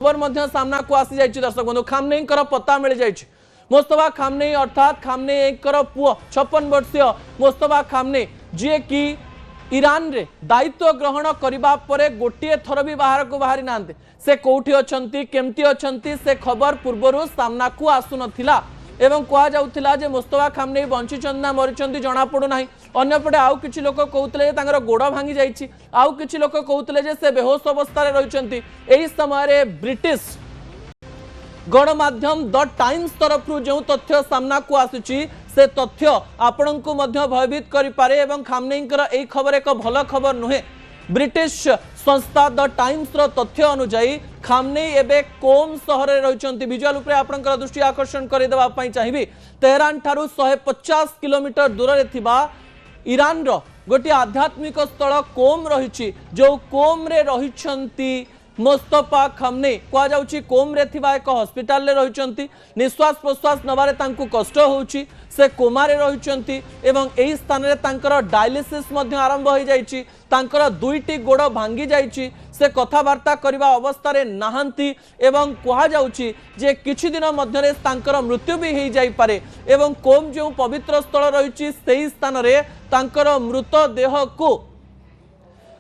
खबर मध्य सामना को आसी जाइछि दर्शक बंधु खामनेई पता मिल जाइछि। मोस्तफा खामनेई अर्थात खामनेई पुओ 56 वर्षीय मोस्तफा खामनेई जी कि ईरान रे दायित्व ग्रहण करबा परे गोटिए थर भी बाहर को बाहरी नांते से कोठी अछंती केमती अछंती से खबर पूर्वरु सामना को आसु नथिला एवं कहा जाउथिला जे मोस्तफा खामनेई बंचिचंद ना मरिचंती जणा पडु नाही। अन्यपटे आउ किछि लोक कहउतले तांगर गोड़ भांगी जाइछि, आउ किछि लोक कहउतले जे से बेहोश अवस्था रे रहिचंती। एही समय रे ब्रिटिश गणमाध्यम द टाइम्स तरफ जो तथ्य सामना को आसुची से तथ्य आपण को मध्य भयभीत करि पारे एवं खामनेईंकर एही खबर एक भल खबर नुहे। ब्रिटिश संस्था द टाइम्स रो तथ्य अनुसार खामनेई एबे कोम सहर रे रहिचंती। विजुअल उपरे आपनकर दृष्टि आकर्षण करि देबा पई चाहिबी। तेहरान ठारू 150 किलोमीटर दूर रे थिबा ईरान रो गोटी आध्यात्मिक स्थल कोम रहिछि, जो कोम रे रहिचंती मोस्तफा खामनेई कह जाउछि। कोम रे थिबा एक हॉस्पिटल रे रहिचंती, निश्वास प्रश्वास नबारे तांकु कष्ट होउछि, से कोमा रे रहिचंती एवं एही स्थान रे तांकर डायलिसिस मध्य आरंभ हो जाइछि। तांकर दुईटी गोड़ भांगी जाइछि, से कथावार्ता करबा अवस्था रे नाहंती एवं कहा जाउछि जे किछि दिन मध्य रे तांकर मृत्यु भी हो जाई पारे एवं कोम जो पवित्र स्थल रहिछि सेही स्थान रे तांकर मृत देह को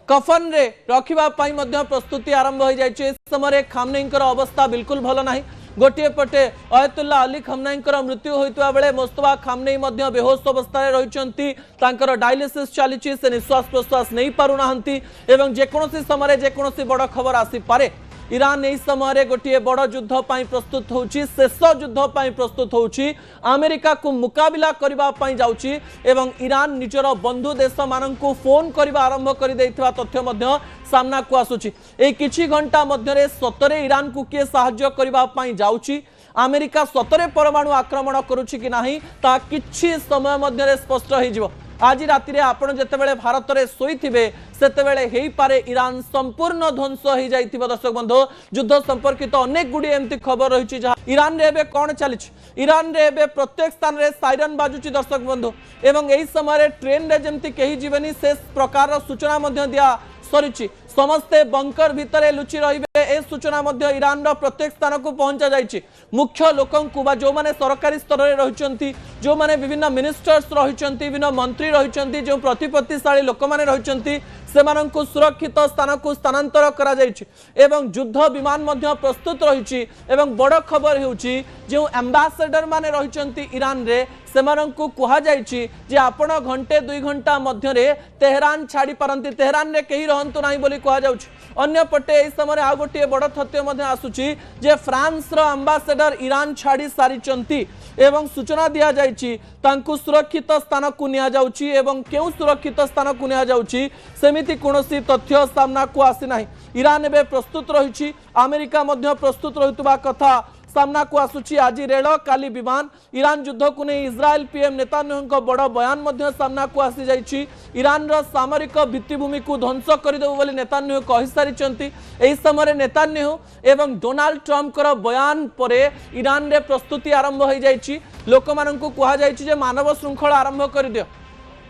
कफन रे रखिबा पाई मध्य प्रस्तुति आरंभ हो जाइछि। इस समय खामनेईंकर अवस्था बिल्कुल भल नाही। गोटे पटे अयतुल्ला अली खामनेईंकर मृत्यु होइतबा बेले मोस्तफा खामनेई मध्य बेहोश अवस्था रे रहिचंती। तांकर डायलिसिस चलीछि, से निश्वास प्रश्वास नहीं पारु नाहंती एवं जेकोनोसी समय जेकोनोसी बड़ खबर आसी पारे। ईरान एही समय गोटे बड़ युद्ध पाई प्रस्तुत होउछि, शेष युद्ध पाई प्रस्तुत होउछि, अमेरिका को मुकाबिला करबा पाई जाउछि एवं ईरान निजर बंधु देश माननकु फोन करबा आरंभ कर दैथिबा तथ्य मध्य सामना को आसुछि। ए किछि घंटा मध्य रे सतरे ईरान को किए सहाय्य करबा पाई जाउछि, अमेरिका सतरे परमाणु आक्रमण करूछि कि नाही ता किछि समय मध्य रे स्पष्ट हो जिवो। आज राति रे आपण जेतेबेले भारत रे सोईथिबे सेतेबेले हेई पारे ईरान संपूर्ण ध्वंस हो जाइथिबो। दर्शक बंधु युद्ध संपर्कित अनेक गुडी एमती खबर रहिछि जहा ईरान रे एबे कोन चलिछि। ईरान रे एबे प्रत्येक स्थान रे साइरन बाजुछि दर्शक बंधु एवं एही समय रे ट्रेन रे जेमती केही जीवनी से प्रकार सूचना मध्य दिया सरिछि। समस्ते बंकर भितरे लुचि रहिबे ए सूचना मध्य ईरान रो प्रत्येक स्थान को पहुंचा जाइछि। मुख्य लोकंकु बा जो माने सरकारी स्तर रे रहिचंती, जो माने विभिन्न मिनिस्टर्स रहिचंती, विभिन्न मंत्री रहिचंती, जो प्रतिपत्तिशाली लोक माने रहिचंती सेमानंकु सुरक्षित स्थान को स्थानांतर करा जाइछि एवं युद्ध विमान मध्य प्रस्तुत रहिछि। एवं बड़ खबर हेउछि जो एम्बेसडर माने रहिचंती ईरान रे सेमानंकु कहा जाइछि जे आपण घंटे 2 घंटा मध्य रे तेहरान छाड़ी पारंती, तेहरान रे केही रहंतु नाही बोली कहा जाउछि। अन्य पटे एही समय आ गोटे बड़ तथ्य मध्य आसुछि जे फ्रांस रो एम्बेसडर ईरान छाड़ी सारिचंती एवं सूचना दिया जाइछि तांकु सुरक्षित स्थान को निया जाउछि एवं केउ सुरक्षित स्थान को निया जाउछि सेमिति कोनोसी तथ्य सामना को आसी नाही। ईरान एबे प्रस्तुत रहिछि, अमेरिका मध्य प्रस्तुत रहितबा कथा सामना को आसुछि। आज रेल काली विमान ईरान युद्ध को नहीं इस्राएल पीएम नेतान्याहू बड़ बयान मध्य सामना को आसी जाइछि। ईरान रो सामरिक भित्तिभूमि को ध्वंस करदेबो बोली नेतान्याहू कहि सारिचंती। एही समय नेतान्याहू एवं डोनाल्ड ट्रम्प कर बयान परे ईरान रे प्रस्तुति आरंभ हो जाइछि। लोक माननकु कहा जाइछि जे मानव श्रृंखला आरंभ कर दियो,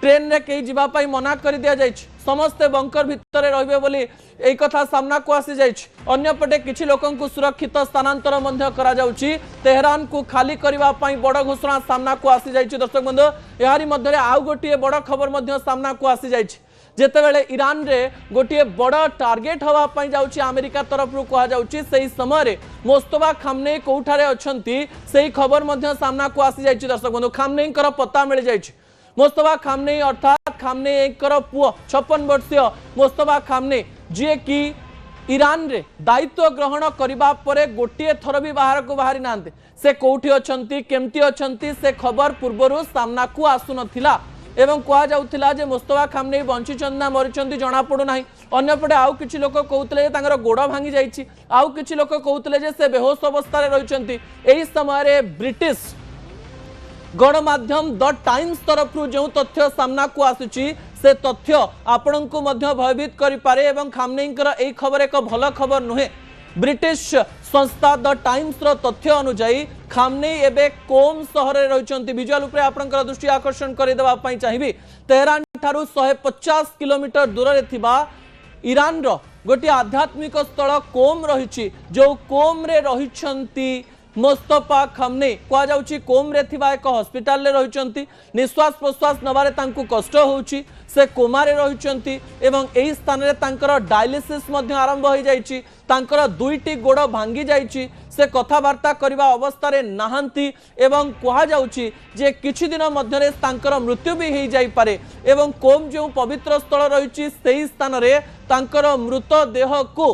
ट्रेन रे कई जीवा पाई मना कर दिया जाइछि, समस्ते बंकर भितरे रहिबे बोली एई कथा सामना को आसी जाइछि। अन्य पटे किछि लोकंकु सुरक्षित स्थानांतर मध्य करा जाउछि। तेहरान को खाली करबा पाई बड़ घोषणा सामना को आसी जाइछि। दर्शक बंधु एहारी मध्य रे आउ गोटिए बड़ खबर मध्य सामना को आसी जाइछि। जेतेबेले ईरान रे गोटिए बड़ टार्गेट हवा पाई जाउछि अमेरिका तरफ रु कहा जाउछि, सेही समय रे मोस्तफा खामनेई कोठारे अछंती सेही खबर मध्य सामना को आसी जाइछि। दर्शक बंधु खामनेईंकर पता मिल जाइछि। मोस्तफा खामनेई अर्थात खामनेई पुओ 56 वर्षीय मोस्तफा खामनेई जी कि ईरान रे दायित्व ग्रहण करबा परे गोटिए थर भी बाहर को बाहरी नांते से कोठी अछंती केमती अछंती से खबर पूर्वरु सामना को आसु नथिला एवं कहा जाउथिला जे मोस्तफा खामनेई बंचिचंद ना मरिचंती जणा पडु नाही। अन्य पटे आउ किछि लोक कहउतले जे तांकर गोड़ भांगी जाइछि, आउ किछि लोक कहउतले जे से बेहोश अवस्था रे रहिचंती। एही समय रे ब्रिटिश गणमाध्यम द टाइम्स तरफ जो तथ्य सामना को आसुछि से तथ्य आपण को मध्य भयभीत करि पारे एवं खामनेईंकर एही खबर एक भल खबर नुहे। ब्रिटिश संस्था द टाइम्स रो तथ्य अनुसार खामनेई एबे कोम सहर रे रहिचंती। विजुअल उपरे आपनकर दृष्टि आकर्षण करि देबा पई चाहिबी। तेहरान ठारू 150 किलोमीटर दूर रे थिबा ईरान रो गोटे आध्यात्मिक स्थल कोम रही जो कोम रे रही मोस्तफा खमने कहुच्छी कोम रे थिबा एक हॉस्पिटल रे रही निश्वास प्रश्वास नबारे तांकु कष्ट होउची से कोमारे रही एवं एही स्थान रे तांकर डायलिसिस मध्य आरंभ हो जाइछि तांकर दुईटी गोड़ भांगी जाइछि से कथावार्ता करबा अवस्था रे नाहंती एवं कहा जाउछि जे किछि दिन मध्यरे तांकर मृत्यु भी हो जाई पारे एवं कोम जो पवित्र स्थल रही सेही स्थान रे तांकर मृत देह को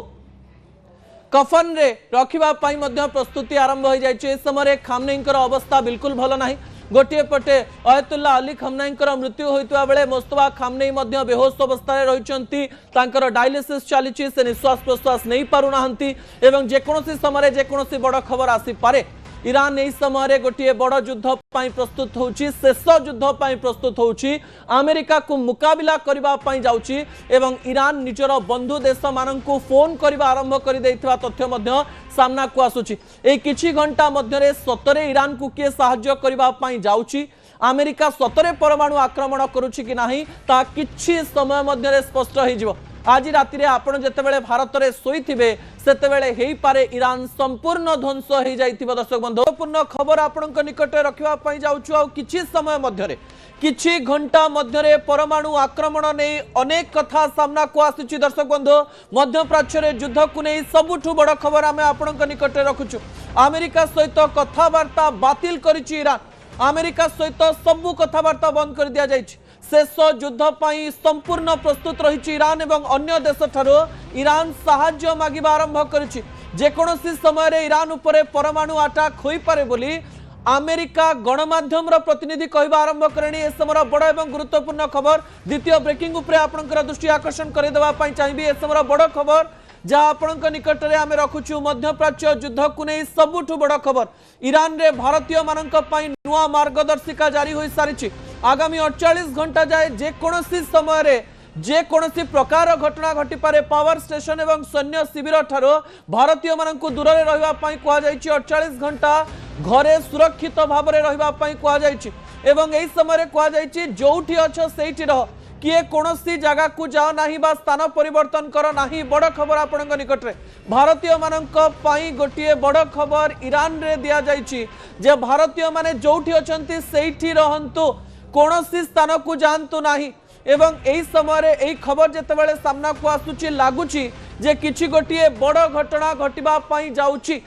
कफन रे रखिबा पाई मध्य प्रस्तुति आरंभ हो जाइछि। समय खामनेईंकर अवस्था बिल्कुल भल नाही गोटे पटे अयतुल्ला अली खमनाईंकर मृत्यु होइतबा बेले मोस्तफा खामनेई मध्य बेहोश अवस्था रे रहिचंती तांकर डायलिसिस चलीछि से निश्वास प्रश्वास नहीं पारु नाहंती एवं जेकोसी समय जेकोसी बड़ खबर आसी पारे। ईरान एही समय गोटे बड़ युद्ध पाई प्रस्तुत होउछि शेष युद्ध पाई प्रस्तुत होउछि अमेरिका को मुकाबिला करबा पाई जाउछि एवं ईरान निजर बंधु देश माननकु फोन करबा आरंभ कर दैथिबा तथ्य मध्य सामना को आसुछि। ए किछि घंटा मध्यरे सतरे ईरान को किए साहाय्य करबा पाई जाउछि अमेरिका सतरे परमाणु आक्रमण करुछि कि नाही ता किछि समय मध्यरे स्पष्ट हो जिवो। आज राति आपण जेतेबेले भारत रे सोईथिबे सेतेबेले हेई पारे ईरान संपूर्ण ध्वंस हो जाइथिबो। दर्शक बंधु पूर्ण खबर आपणक निकटे रखिबा पई जाउछु आ किछि समय मध्यरे किछि घंटा मध्यरे परमाणु आक्रमण नै अनेक कथा सामना को आसुछि। दर्शक बंधु मध्य प्राच्य रे युद्ध को नै सबुठु बड़ खबर आमे आपणक निकटे रखुछु। अमेरिका सहित कथावार्ता बातिल करिछि ईरान अमेरिका सहित सबु कथावार्ता बंद कर दिया जाइछि। शेष युद्ध पाई संपूर्ण प्रस्तुत रही ईरान एवं अन्य देश ठारो ईरान साहाय्य मागिबा आरंभ करिछि जेकोसी समय रे ईरान उपरे परमाणु अटैक होई पारे बोली अमेरिका गणमाध्यम प्रतिनिधि कहबा आरंभ करेनी। ए समय बड़ एवं गुरुत्वपूर्ण खबर द्वितीय ब्रेकिंग उपरे आपनकर दृष्टि आकर्षण करे देबा पई चाहिबी। ए समय बड़ खबर जहाँ आपणक निकट में आम रखुचु मध्य प्राच्य युद्ध को नहीं सबुठु बड़ खबर ईरान रे भारतीय मानक पई नुआ मार्गदर्शिका जारी हो सारी आगामी 48 घंटा जाए जेकोसी समय रे जेकोसी प्रकार घटना घटी पारे पावर स्टेशन एवं सैन्य शिविर ठारो भारतीय मानक दूर रे रहिबा पई कहा जायछि 48 घंटा घरे सुरक्षित भाव में रहिबा पई कहा जायछि एवं एही समय रे कहा जायछि जोठी अछ सेठी रह किए कोनोसी जगह को जाओ नहीं बा स्थान परिवर्तन कर नहीं। बड़ खबर आपणक निकट रे भारतीय मानक पई गोटिए बड़ खबर ईरान रे दिया जायछि जे भारतीय माने जोठी अछंती सेठी रहंतु कोनोसी स्थान को जानतु नहीं एवं एही समय रे एही खबर जेतेबेले सामना को आसुछि लागुछि जे किछि गोटिए बड़ घटना घटिबा पई जाउछि।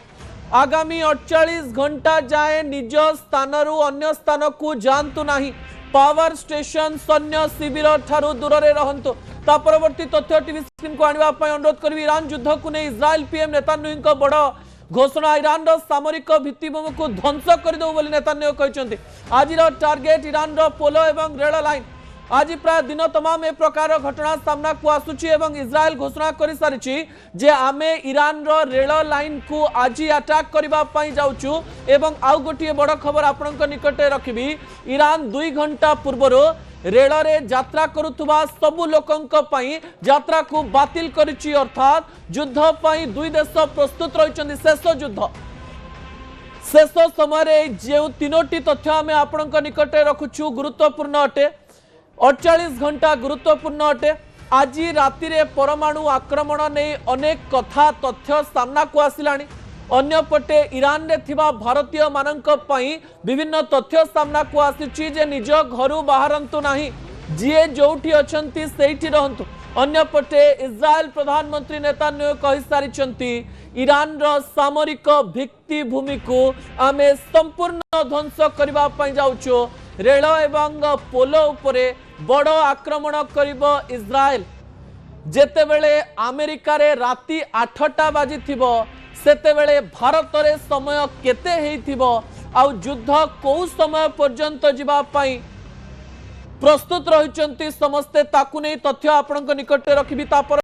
आगामी 48 घंटा जाए निज स्थानरु अन्य स्थान को जानतु नहीं पावर स्टेशन सैन्य शिविर ठारू दूर रे रहंतु। ता परवर्ती तथ्य टीवी स्क्रीन को आनिबा पई अनुरोध करबी। ईरान युद्ध को नै इस्राएल पीएम नेतान्याहू को बड़ घोषणा ईरान रो सामरिक भित्तिभूमि को ध्वंस कर दो बोली नेतान्याहू कहचंती। आज रो टार्गेट ईरान रो पोलो एवं रेल लाइन आज प्राय दिन तमाम ए प्रकार घटना सामना को आसुछि एवं इस्राएल घोषणा कर सारिछि जे आमे ईरान रो रेल लाइन को आज अटैक करबा पई जाउछु एवं आउ गोटिए बड़ खबर आपनक निकटे रखिबी। ईरान 2 घंटा पूर्वरो रेल रे यात्रा करुथुबा सबु लोकंक पई यात्रा को बातिल करिछि अर्थात युद्ध पई दुई देश प्रस्तुत रहिछन्ति। शेष युद्ध शेष समय रे जे तीनोटी तथ्य आमे आपनक निकटे रखुछु गुरुत्वपूर्ण अटे 48 घंटा गुरुत्वपूर्ण अटे। आज राति रे परमाणु आक्रमण नहीं अनेक कथा तथ्य सामना को आसिलानी अन्य पटे ईरान रे थिबा भारतीय मानक पई विभिन्न तथ्य सामना को आसिछि जे निज घरु बाहरंतु नाही जिए जोठी अछंती सेठी रहंतु। अन्य पटे इस्राएल प्रधानमंत्री नेतान्याहू कहि सारिछंती ईरान रो सामरिक भित्तिभूमि को आमे संपूर्ण ध्वंस करबा पई जाउछु रेल एवं पोलो उपरे बड़ आक्रमण करिबो इस्राएल। जेतेबेले अमेरिका रे राति 8टा बाजी थिबो सेतेबेले भारत रे समय केते हेइथिबो आउ युद्ध को समय पर्यंत जिबा पई प्रस्तुत रहिचंती समस्ते ताकु नै तथ्य आपनक निकटे रखिबी। तापर